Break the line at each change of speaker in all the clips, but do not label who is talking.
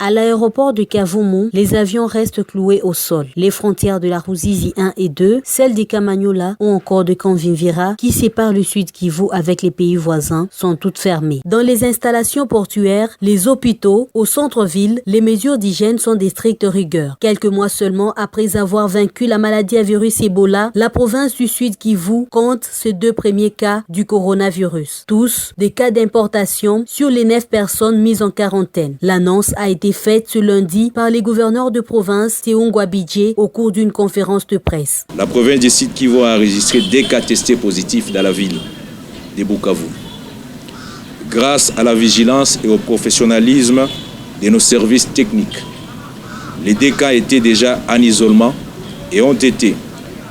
À l'aéroport de Kavoumou, les avions restent cloués au sol. Les frontières de la Ruzizi 1 et 2, celles des Kamanyola ou encore de Kanvimvira, qui séparent le Sud Kivu avec les pays voisins, sont toutes fermées. Dans les installations portuaires, les hôpitaux, au centre-ville, les mesures d'hygiène sont des strictes rigueurs. Quelques mois seulement après avoir vaincu la maladie à virus Ebola, la province du Sud Kivu compte ses 2 premiers cas du coronavirus. Tous des cas d'importation sur les 9 personnes mises en quarantaine. L'annonce a été faite ce lundi par les gouverneurs de province Théongwa Bidje au cours d'une conférence de presse.
La province du Sud Kivu a enregistré des cas testés positifs dans la ville de Bukavu. Grâce à la vigilance et au professionnalisme de nos services techniques, les 2 cas étaient déjà en isolement et ont été,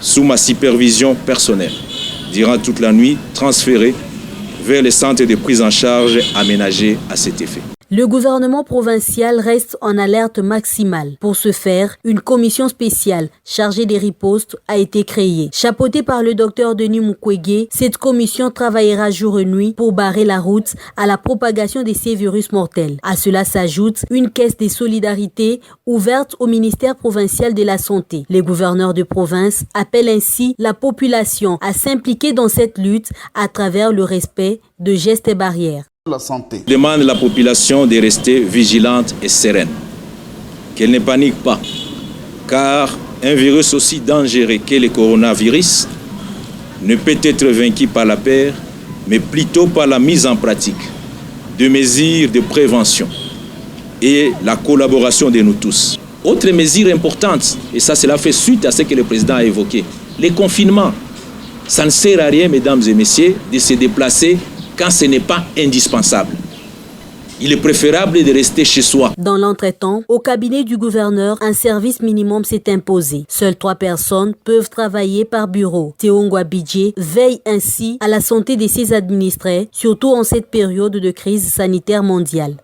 sous ma supervision personnelle, durant toute la nuit, transférés vers les centres de prise en charge aménagés à cet effet.
Le gouvernement provincial reste en alerte maximale. Pour ce faire, une commission spéciale chargée des ripostes a été créée. Chapeautée par le docteur Denis Mukwege, cette commission travaillera jour et nuit pour barrer la route à la propagation de ces virus mortels. À cela s'ajoute une caisse de solidarité ouverte au ministère provincial de la Santé. Les gouverneurs de province appellent ainsi la population à s'impliquer dans cette lutte à travers le respect de gestes et barrières.
La santé.
Demande à la population de rester vigilante et sereine, qu'elle ne panique pas, car un virus aussi dangereux que le coronavirus ne peut être vaincu par la peur, mais plutôt par la mise en pratique de mesures de prévention et la collaboration de nous tous. Autre mesure importante, et ça cela fait suite à ce que le président a évoqué, les confinements. Ça ne sert à rien, mesdames et messieurs, de se déplacer quand ce n'est pas indispensable. Il est préférable de rester chez soi.
Dans l'entretemps, au cabinet du gouverneur, un service minimum s'est imposé. Seules 3 personnes peuvent travailler par bureau. Théongwa Bidje veille ainsi à la santé de ses administrés, surtout en cette période de crise sanitaire mondiale.